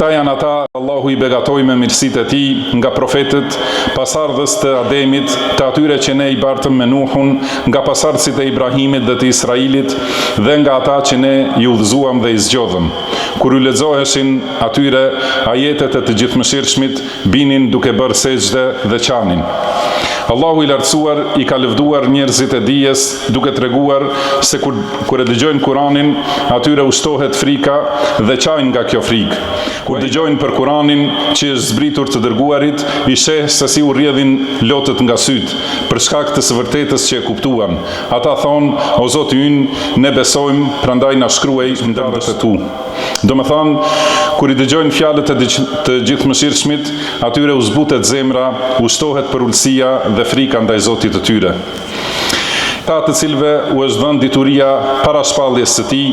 Këta janë ata Allahu i begatoi me mirësitë e tij nga profetët, pasardhës të Ademit, të atyre që ne i bartëm me Nuhun, nga pasardhësit e Ibrahimit dhe të Israilit, dhe nga ata që ne i udhëzuam dhe i zgjodhëm. Kur u lexoheshin atyre ajetet e të Gjithëmëshirshmit, binin duke bërë sejdë dhe qanin. Allahu i lartësuar i ka lëvduar njerëzit e dijes duke treguar se kur e dëgjojnë Kur'anin, atyre u shtohet frika dhe qajnë nga kjo frikë. Kur dëgjojnë për Kur'anin që është zbritur të dërguarit, i sheh se si u rrjedhin lotët nga syt, për shkak të së vërtetës që e kuptuan. Ata thonë: "O Zoti ynë, ne besojmë, prandaj na shkruaj ndërmjet e tu." Domethënë, kur i dëgjojnë fjalët e të Gjithëmëshirshmit, atyre u zbutet zemra, u shtohet për ulësia dhe frika ndaj Zotit të tyre. Ta të cilve u është dhënë dituria para shpalljes së tij,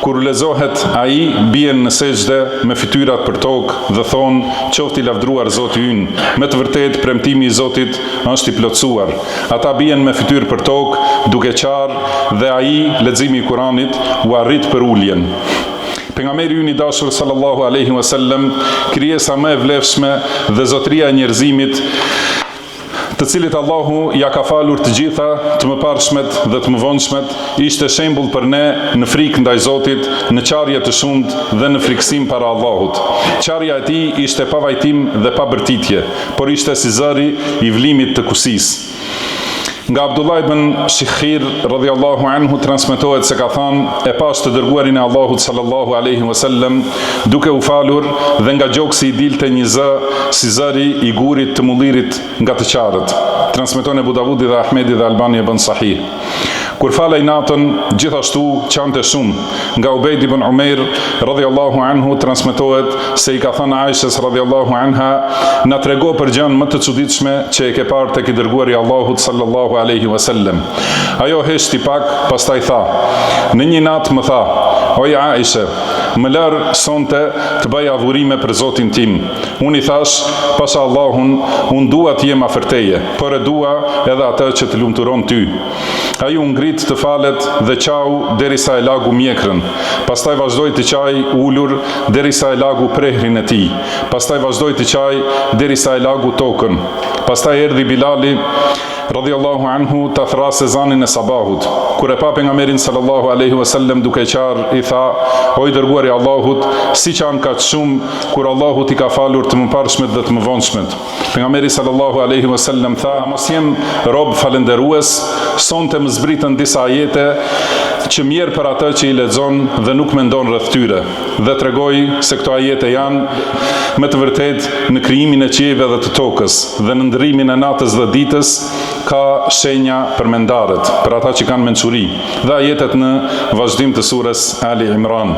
kur u lexohet ai, bien në sejdë me fytyrat për tokë dhe thonë: "Qoftë i lavdruar Zoti ynë, me të vërtetë premtimi i Zotit është i plotësuar." Ata bien me fytyrë për tokë, duke qarë, dhe ai, leximi i Kuranit, u arrit për uljen. Pejgamberi ynë i dashur sallallahu alaihi wasallam, krijesa më e vlefshme dhe zotëria e njerëzimit, të cilit Allahu ja ka falur të gjitha të mëparshmet dhe të mëvonshmet, ishte shembull për ne në frikë ndaj Zotit, në qarje të shumtë dhe në frikësim para Allahut. Qarja e tij ishte pa vajtim dhe pa bërtitje, por ishte si zëri i vlimit të kusisë. Nga Abdullah ibn Shikhir radhiyallahu anhu transmetohet se ka thënë: "E pash të dërguarin e Allahut sallallahu alaihi wasallam duke u falur dhe nga gjoksi i dilte një zë si zëri i gurit të mullirit nga të qarët." Transmeton Abu Davudi dhe Ahmedi dhe Albani e bën sahih. Kur falej natën, gjithashtu qante shumë. Nga Ubejd ibn Umair radhiyallahu anhu transmetohet se i ka thënë Aishës radhiyallahu anha: "Na trego për gjën më të çuditshme që e ke parë tek i dërguari i Allahut sallallahu alaihi wasallam." Ajo heshti pak, pastaj tha: "Në një natë më tha: O Aisha, më lër sonte të bëj adhurime për Zotin tim." Unë i thash: "Pasha Allahun, unë dua të jem afër teje, por e dua edhe atë që të lumturon ty." Ai u ngrit të falet dhe qau derisa e lagu mjekrën. Pastaj vazhdoi të qaj ulur derisa e lagu prehrin e tij. Pastaj vazhdoi të qaj derisa e lagu tokën. Pastaj erdhi Bilali radhiyallahu anhu ta thrasë ezanin e sabahut. Kur e pa pejgamberin sallallahu alaihi wasallam duke qarë, i tha: "O i dërguari i Allahut, si qan kaq shumë kur Allahu t'i ka falur të mëparshmet dhe të mëvonshmet." Pejgamberi sallallahu alaihi wasallam tha: "Mos jem rob falënderues, sonte më zbritën disa ajete që mirë për atë që i lexon dhe nuk mendon rreth tyre." Dhe tregoi se këto ajete janë me të vërtetë në krijimin e qiejve dhe të tokës dhe në ndrimin e natës dhe ditës ka shenja për mendarët, për ata që kanë mençuri, dhe ajetet në vazhdim të surës Ali Imran.